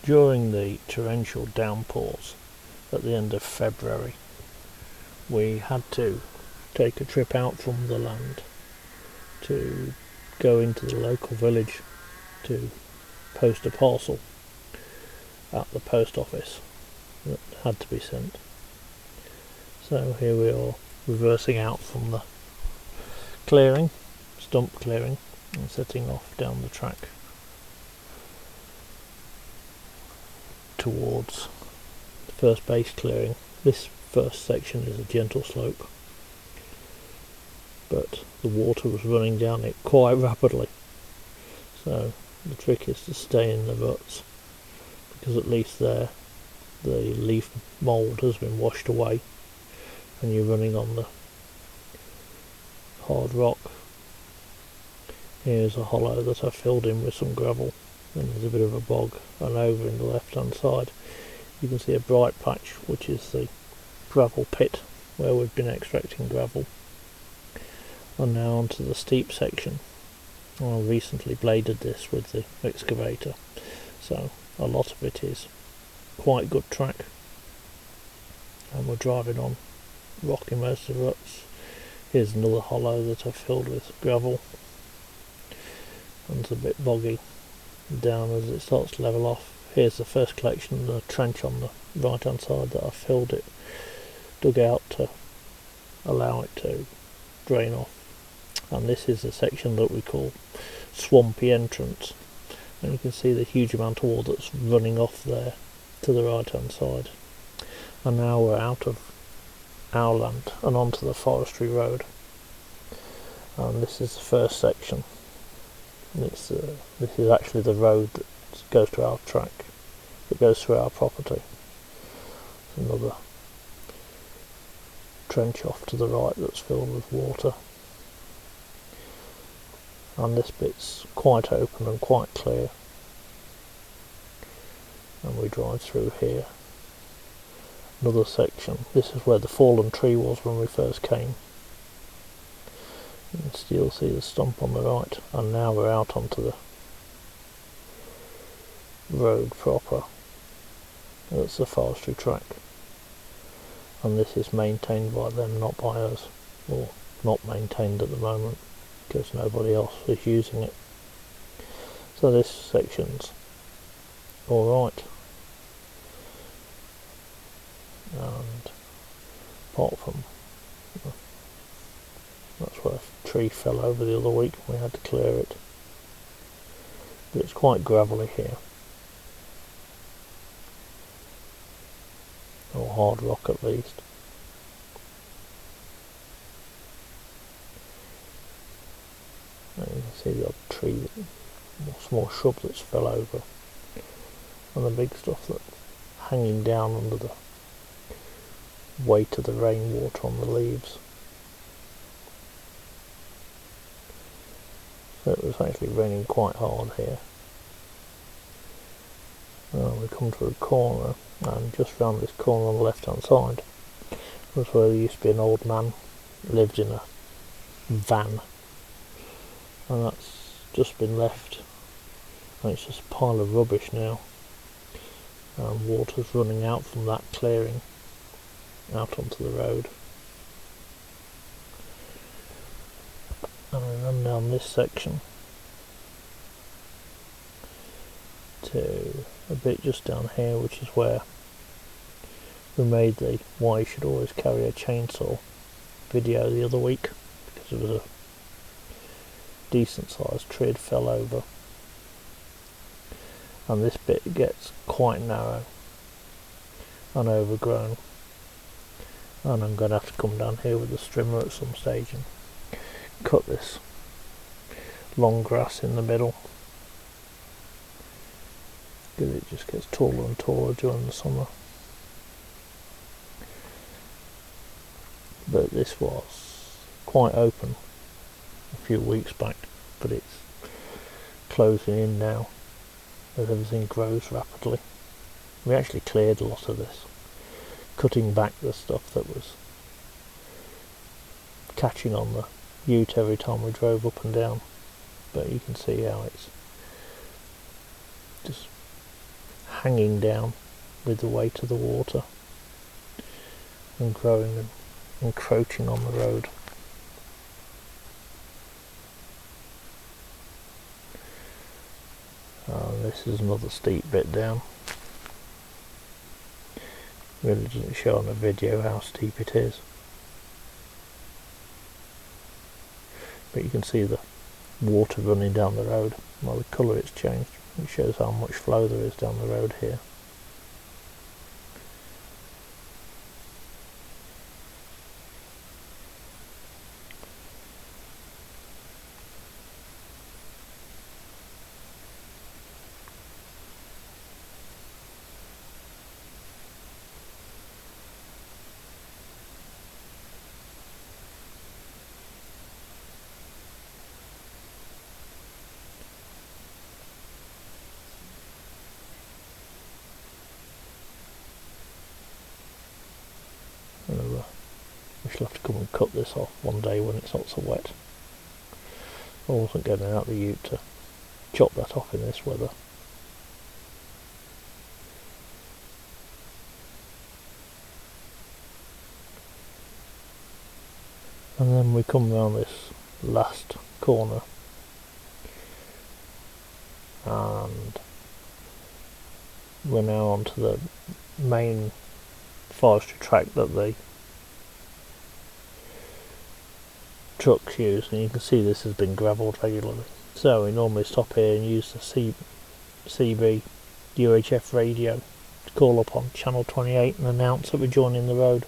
During the torrential downpours at the end of February, we had to take a trip out from the land to go into the local village to post a parcel at the post office that had to be sent. So here we are, reversing out from the clearing, stump clearing, and setting off down the track towards the first base clearing. This first section is a gentle slope, but the water was running down it quite rapidly, so the trick is to stay in the ruts, because at least there the leaf mould has been washed away and you're running on the hard rock. Here's a hollow that I filled in with some gravel, and there's a bit of a bog, and over in the left hand side you can see a bright patch which is the gravel pit where we've been extracting gravel. And now onto the steep section. I recently bladed this with the excavator, so a lot of it is quite good track, and we're driving on rocky most of the ruts. Here's another hollow that I've filled with gravel, and it's a bit boggy down as it starts to level off. Here's the first collection of the trench on the right hand side that I filled it, dug out to allow it to drain off. And this is the section that we call swampy entrance, and you can see the huge amount of water that's running off there to the right hand side. And now we're out of our land and onto the forestry road, and this is the first section. This is actually the road that goes to our track, that goes through our property. There's another trench off to the right that's filled with water, and this bit's quite open and quite clear, and we drive through here. Another section. This is where the fallen tree was when we first came. You can still see the stump on the right, and now we're out onto the road proper. That's the forestry track, and this is maintained by them, not by us, or not maintained at the moment because nobody else is using it. So this section's alright, and apart from that's where a tree fell over the other week and we had to clear it, but it's quite gravelly here, or hard rock at least. And you can see the odd tree, small shrub that's fell over, and the big stuff that's hanging down under the weight of the rainwater on the leaves. So it was actually raining quite hard here. We come to a corner, and just round this corner on the left hand side was where there used to be an old man lived in a van, and that's just been left, and it's just a pile of rubbish now, and water's running out from that clearing out onto the road. And we run down this section to a bit just down here, which is where we made the why you should always carry a chainsaw video the other week, because it was a decent sized tree had fell over, and this bit gets quite narrow and overgrown, and I'm going to have to come down here with the strimmer at some stage and cut this long grass in the middle, because it just gets taller and taller during the summer. But this was quite open a few weeks back, but it's closing in now as everything grows rapidly. We actually cleared a lot of this, cutting back the stuff that was catching on the ute every time we drove up and down, but you can see how it's just hanging down with the weight of the water and growing and encroaching on the road. This is another steep bit down. Really doesn't show on the video how steep it is, but you can see the water running down the road. Well, the colour it's changed. It shows how much flow there is down the road here. We shall have to come and cut this off one day when it's not so wet. I wasn't getting out the ute to chop that off in this weather. And then we come round this last corner and we're now onto the main forestry track that the trucks use, and you can see this has been gravelled regularly. So we normally stop here and use the CB UHF radio to call up on channel 28 and announce that we're joining the road.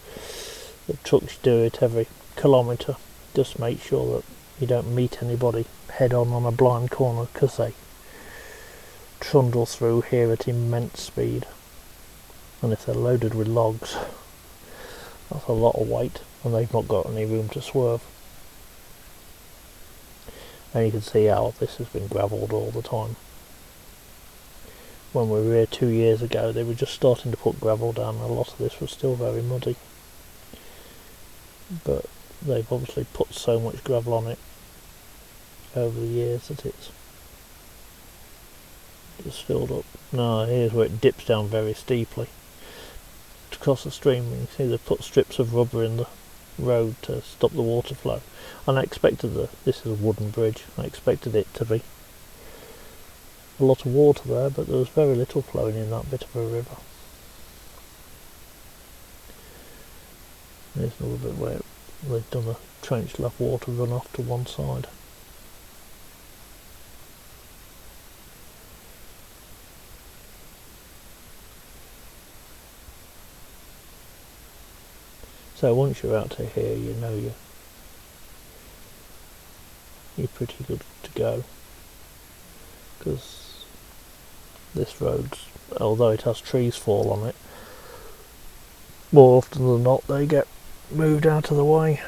The trucks do it every kilometre, just make sure that you don't meet anybody head on a blind corner, because they trundle through here at immense speed, and if they're loaded with logs, that's a lot of weight and they've not got any room to swerve. And you can see how this has been gravelled all the time. When we were here 2 years ago, they were just starting to put gravel down, and a lot of this was still very muddy, but they've obviously put so much gravel on it over the years that it's just filled up. Now here's where it dips down very steeply to cross the stream, and you see they've put strips of rubber in the road to stop the water flow. And I expected this is a wooden bridge, I expected it to be a lot of water there, but there was very little flowing in that bit of a river. There's another bit where they've done a trench, left water run off to one side. So once you're out to here, you know you're pretty good to go, because this road, although it has trees fall on it, more often than not they get moved out of the way.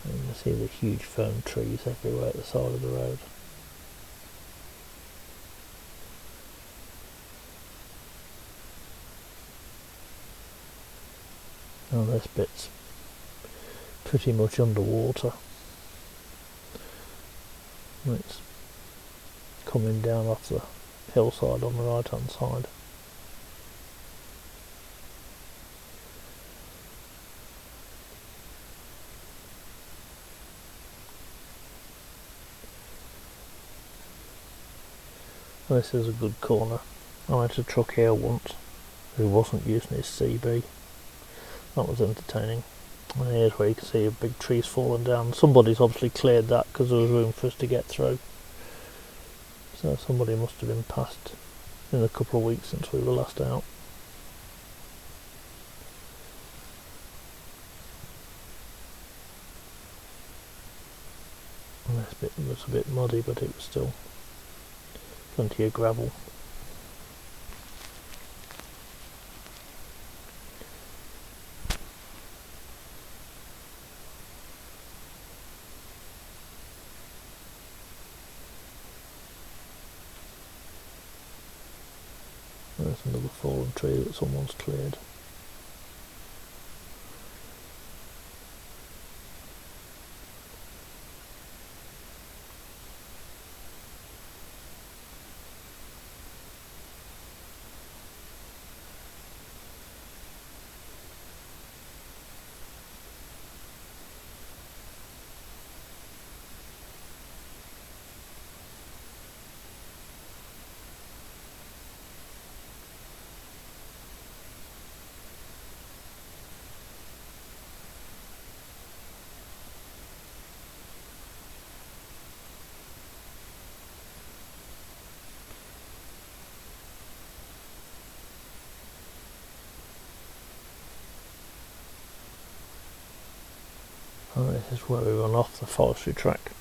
And you see the huge fern trees everywhere at the side of the road. And this bit's pretty much underwater. It's coming down off the hillside on the right hand side. This is a good corner. I had a truck here once who wasn't using his CB. That was entertaining. And here's where you can see a big tree's fallen down. Somebody's obviously cleared that because there was room for us to get through. So somebody must have been past in a couple of weeks since we were last out. And this bit was a bit muddy, but it was still plenty of gravel. There's another fallen tree that someone's cleared. And this is where we run off the forestry track.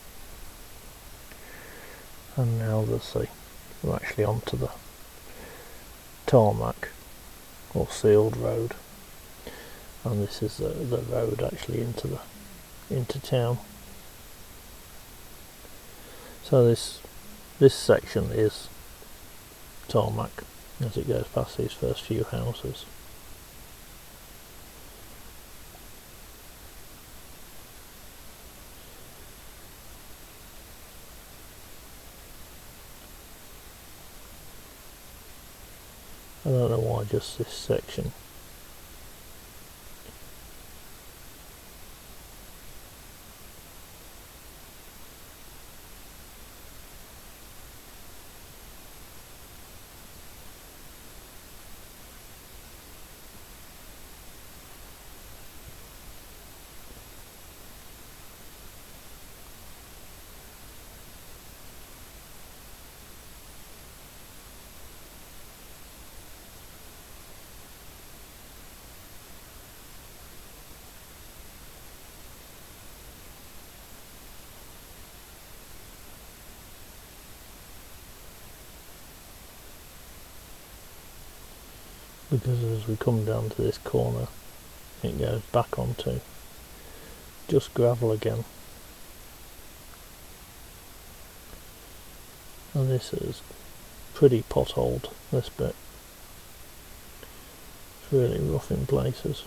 And now we're actually onto the tarmac or sealed road. And this is the road actually into town. So this section is tarmac as it goes past these first few houses. I don't know why just this section. Because as we come down to this corner it goes back onto just gravel again, and this is pretty potholed, this bit. It's really rough in places.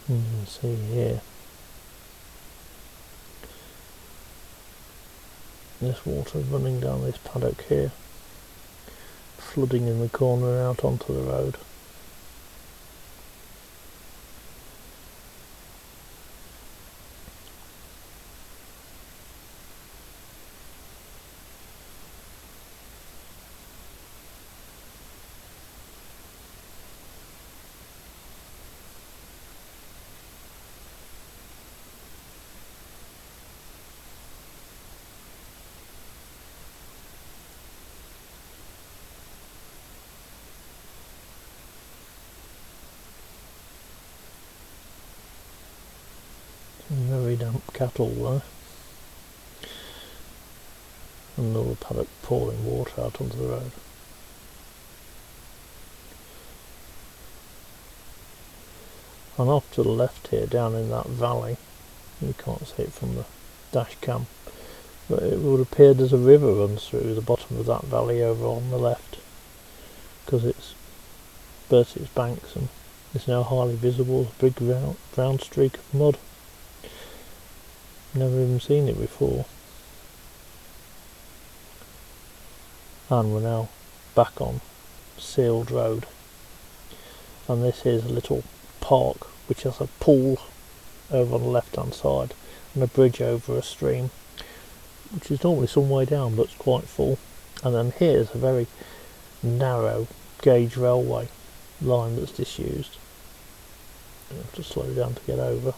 You can see here, this water running down this paddock here, flooding in the corner out onto the road. Very damp cattle there. Another paddock pouring water out onto the road. And off to the left here, down in that valley, you can't see it from the dash cam, but it would appear there's a river runs through the bottom of that valley over on the left, because it's burst its banks and it's now hardly visible, a big round streak of mud. Never even seen it before. And we're now back on sealed road, and this is a little park which has a pool over on the left hand side and a bridge over a stream which is normally some way down but it's quite full. And then here's a very narrow gauge railway line that's disused. I have to slow down to get over.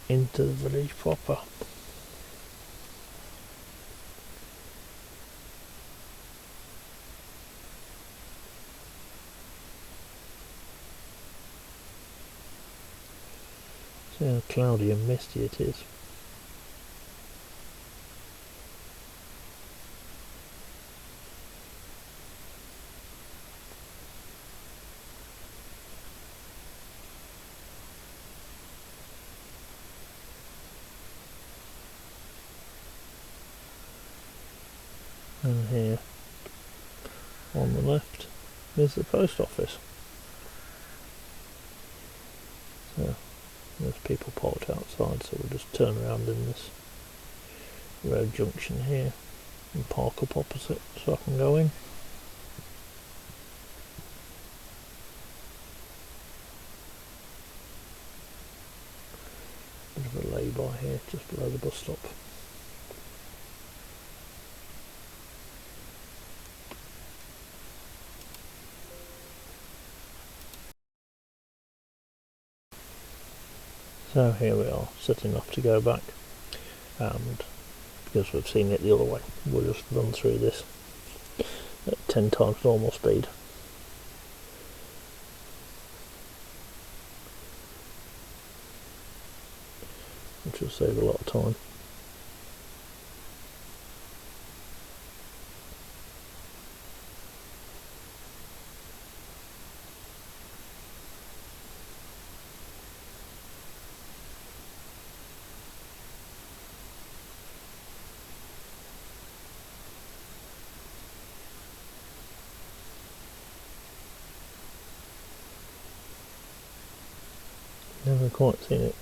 Into the village proper. See how cloudy and misty it is. And here on the left is the post office. So there's people parked outside, so we'll just turn around in this road junction here and park up opposite so I can go in. Bit of a lay-by here just below the bus stop. So here we are, setting off to go back, and because we've seen it the other way, we'll just run through this at 10 times normal speed. Which will save a lot of time. Never quite seen it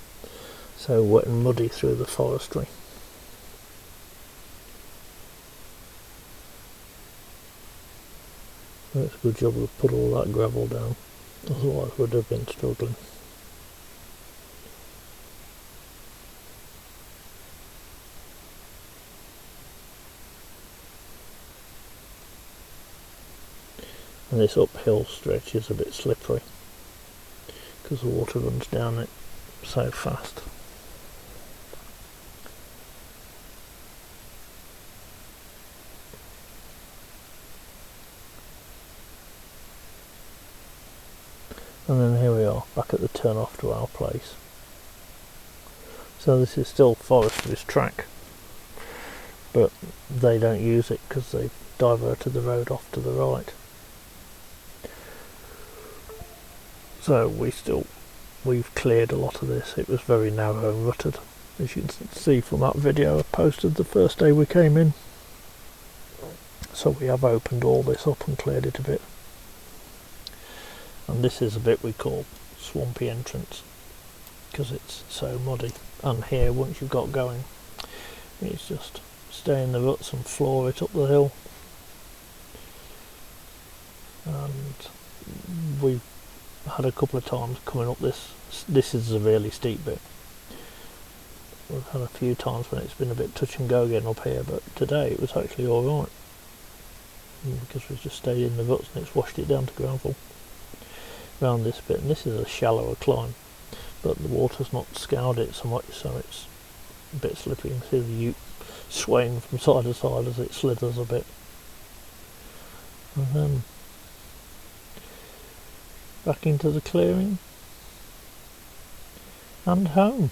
so wet and muddy through the forestry. Well, it's a good job we've put all that gravel down, otherwise we'd have been struggling. And this uphill stretch is a bit slippery because the water runs down it so fast. And then here we are, back at the turn off to our place. So this is still forestry's track, but they don't use it because they've diverted the road off to the right. So we've cleared a lot of this. It was very narrow and rutted, as you can see from that video I posted the first day we came in. So we have opened all this up and cleared it a bit. And this is a bit we call swampy entrance because it's so muddy. And here, once you've got going, it's just stay in the ruts and floor it up the hill. And we've had a couple of times coming up this is a really steep bit. We've had a few times when it's been a bit touch and go getting up here, but today it was actually alright because we've just stayed in the ruts and it's washed it down to gravel around this bit. And this is a shallower climb, but the water's not scoured it so much, so it's a bit slippery. You can see the ute swaying from side to side as it slithers a bit. And then back into the clearing and home.